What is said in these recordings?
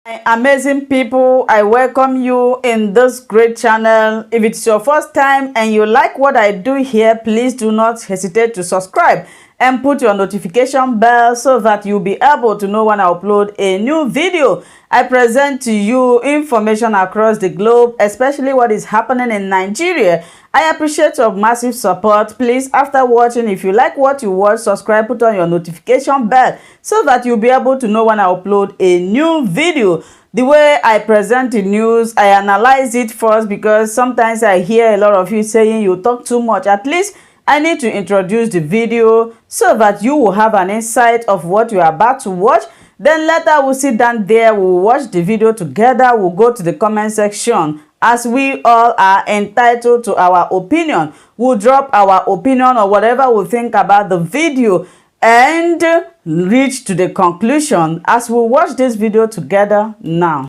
Amazing people, I welcome you in this great channel. If it's your first time and you like what I do here, please do not hesitate to subscribe and put your notification bell so that you'll be able to know when I upload a new video. I present to you information across the globe, especially what is happening in Nigeria. I appreciate your massive support. Please, after watching, if you like what you watch, subscribe, put on your notification bell so that you'll be able to know when I upload a new video. The way I present the news, I analyze it first because sometimes I hear a lot of you saying you talk too much. At least I need to introduce the video so that you will have an insight of what you are about to watch. Then later we'll sit down there, we'll watch the video together, we'll go to the comment section. As we all are entitled to our opinion, we'll drop our opinion or whatever we think about the video and reach to the conclusion as we watch this video together now.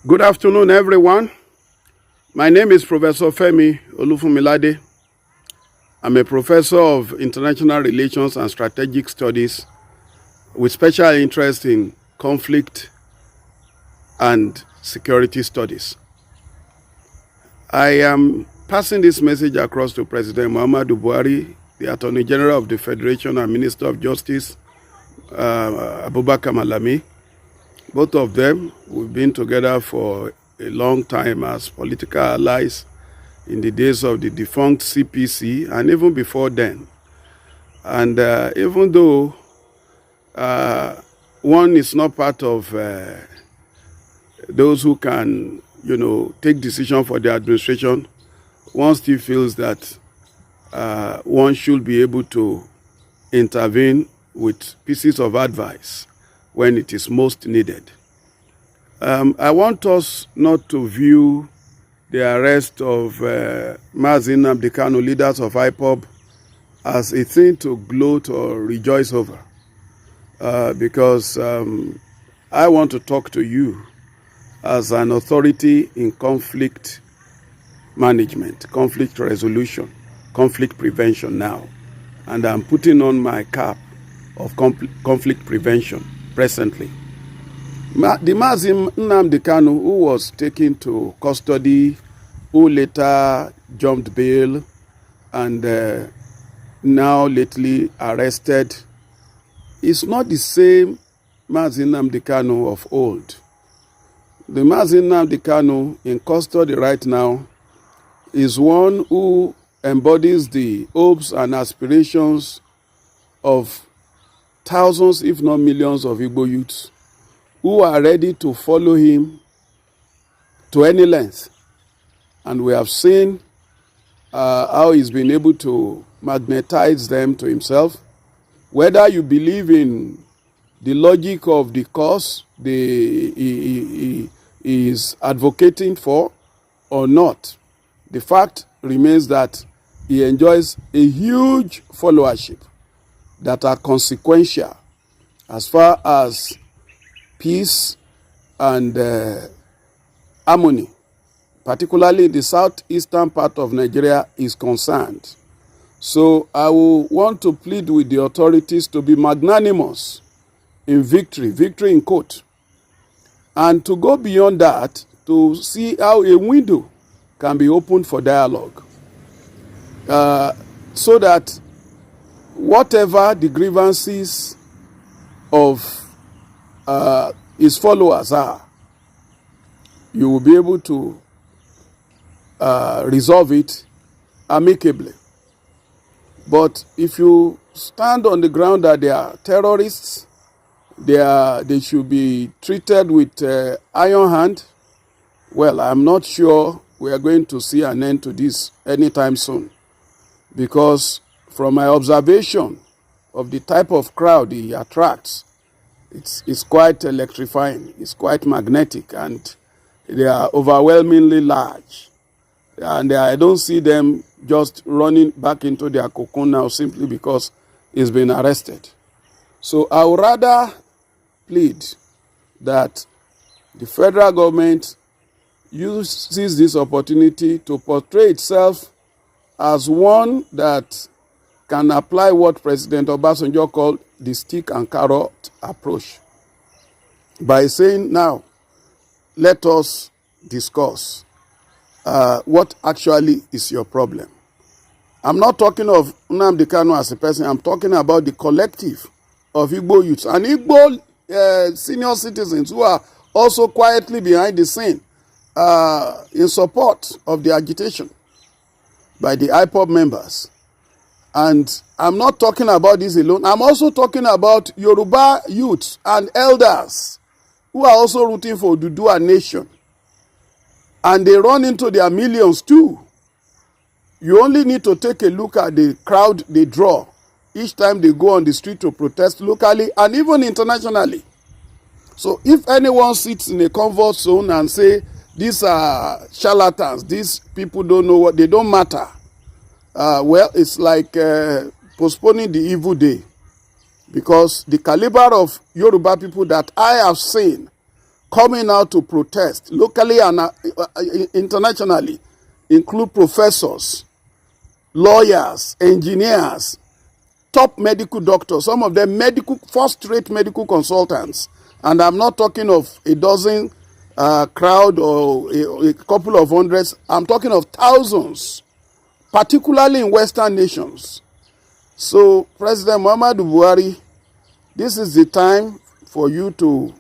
Good afternoon, everyone. My name is Professor Femi Olufumilade. I'm a professor of international relations and strategic studies with special interest in conflict and security studies. I am passing this message across to President Muhammadu Buhari, the Attorney General of the Federation and Minister of Justice, Abubakar Malami. Both of them, we've been together for a long time as political allies in the days of the defunct CPC and even before then. And even though one is not part of those who can, take decision for the administration, one still feels that one should be able to intervene with pieces of advice when it is most needed. I want us not to view the arrest of Nnamdi Kanu, leaders of IPOB, as a thing to gloat or rejoice over, because I want to talk to you as an authority in conflict management, conflict resolution, conflict prevention now. And I'm putting on my cap of conflict prevention presently. The Mazim Nnamdi Kanu, who was taken to custody, who later jumped bail, and now lately arrested, is not the same Mazim Nnamdi Kanu of old. The Mazim Nnamdi Kanu in custody right now is one who embodies the hopes and aspirations of thousands, if not millions, of Igbo youths who are ready to follow him to any length. And we have seen how he's been able to magnetize them to himself. Whether you believe in the logic of the cause he is advocating for or not, the fact remains that he enjoys a huge followership that are consequential as far as peace and harmony, particularly in the southeastern part of Nigeria, is concerned. So I will want to plead with the authorities to be magnanimous in victory in quote, and to go beyond that to see how a window can be opened for dialogue, so that whatever the grievances of his followers are, you will be able to resolve it amicably. But if you stand on the ground that they are terrorists, they should be treated with iron hand, well, I'm not sure we are going to see an end to this anytime soon. Because from my observation of the type of crowd he attracts, it's quite electrifying, it's quite magnetic, and they are overwhelmingly large. And I don't see them just running back into their cocoon now simply because he's been arrested. So I would rather plead that the federal government uses this opportunity to portray itself as one that can apply what President Obasanjo called the stick and carrot approach. by saying, now, let us discuss what actually is your problem. I'm not talking of Nnamdi Kanu as a person. I'm talking about the collective of Igbo youths and Igbo senior citizens who are also quietly behind the scene in support of the agitation by the IPOB members. And I'm not talking about this alone. I'm also talking about Yoruba youths and elders who are also rooting for Dudua nation. And they run into their millions too. You only need to take a look at the crowd they draw each time they go on the street to protest locally and even internationally. So if anyone sits in a comfort zone and say, these are charlatans, these people don't know what, they don't matter, well, it's like postponing the evil day. Because the caliber of Yoruba people that I have seen coming out to protest locally and internationally include professors, lawyers, engineers, top medical doctors, some of them first-rate medical consultants. And I'm not talking of a dozen crowd or a couple of hundreds. I'm talking of thousands, particularly in Western nations. So, President Muhammadu Buhari, this is the time for you to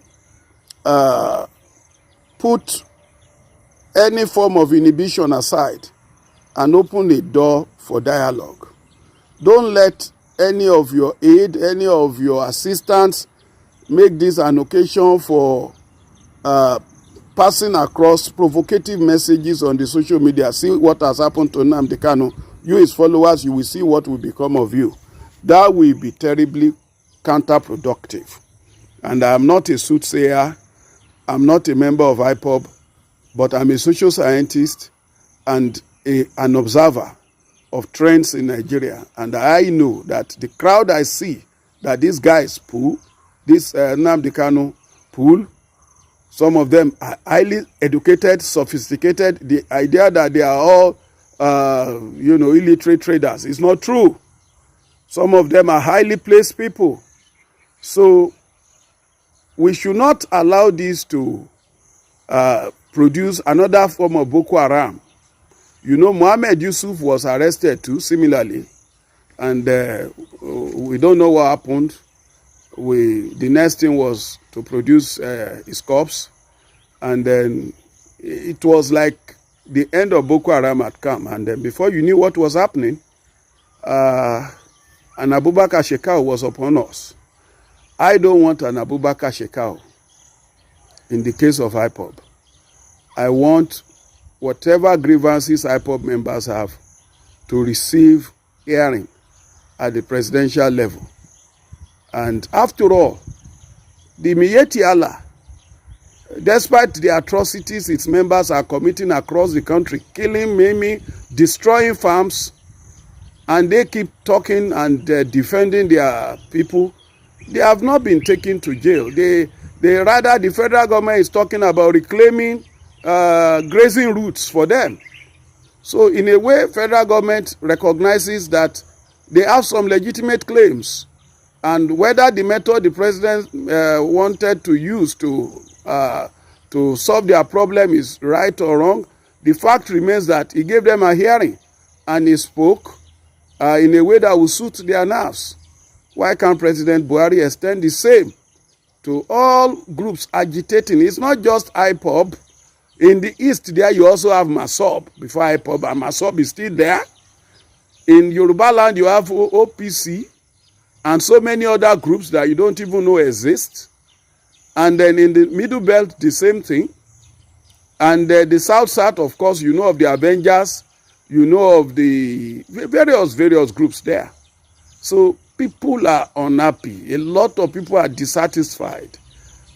put any form of inhibition aside and open a door for dialogue. Don't let any of your aid, any of your assistants make this an occasion for passing across provocative messages on the social media. See what has happened to Nnamdi Kanu. You, his followers, you will see what will become of you. That will be terribly counterproductive. And I'm not a soothsayer. I'm not a member of IPOB, but I'm a social scientist and an observer of trends in Nigeria. And I know that the crowd I see that these guys pull, this Nnamdi Kanu pull, some of them are highly educated, sophisticated. The idea that they are all, illiterate traders is not true. Some of them are highly placed people. So we should not allow this to produce another form of Boko Haram. You know, Mohammed Yusuf was arrested too, similarly. And we don't know what happened. The next thing was to produce his corpse. And then it was like the end of Boko Haram had come. And then before you knew what was happening, an Abubakar Shekau was upon us. I don't want an Abubakar Shekau in the case of IPOB. I want whatever grievances IPOB members have to receive hearing at the presidential level. And after all, the Miyetti Allah, despite the atrocities its members are committing across the country, killing, maiming, destroying farms, and they keep talking and defending their people, they have not been taken to jail. Rather, the federal government is talking about reclaiming grazing routes for them. So in a way, federal government recognizes that they have some legitimate claims. And whether the method the president wanted to use to solve their problem is right or wrong, the fact remains that he gave them a hearing and he spoke in a way that will suit their nerves. Why can't President Buhari extend the same to all groups agitating? It's not just IPOB. In the east there, you also have Masob before IPOB, and Masob is still there. In Yoruba land, you have OPC and so many other groups that you don't even know exist. And then in the Middle Belt, the same thing. And the South, of course, you know of the Avengers, you know of the various groups there. So people are unhappy. A lot of people are dissatisfied.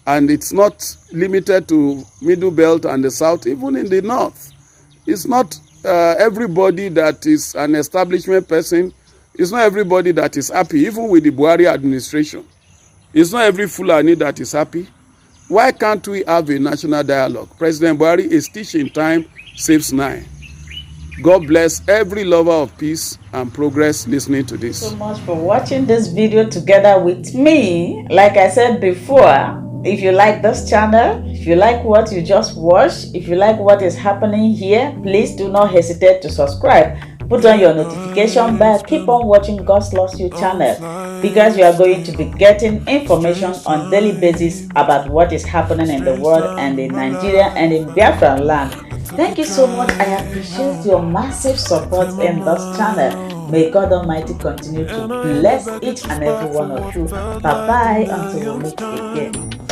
And it's not limited to Middle Belt and the South, even in the North. It's not everybody that is an establishment person. It's not everybody that is happy, even with the Buhari administration. It's not every Fulani that is happy. Why can't we have a national dialogue? President Buhari, a stitch in time saves 9. God bless every lover of peace and progress listening to this. Thank you so much for watching this video together with me. Like I said before, If you like this channel, if you like what you just watched, if you like what is happening here, please do not hesitate to subscribe. Put on your notification bell. Keep on watching God Loves You channel, because you are going to be getting information on daily basis about what is happening in the world and in Nigeria and in Biafran land. Thank you so much. I appreciate your massive support in this channel. May God Almighty continue to bless each and every one of you. Bye-bye until we meet again.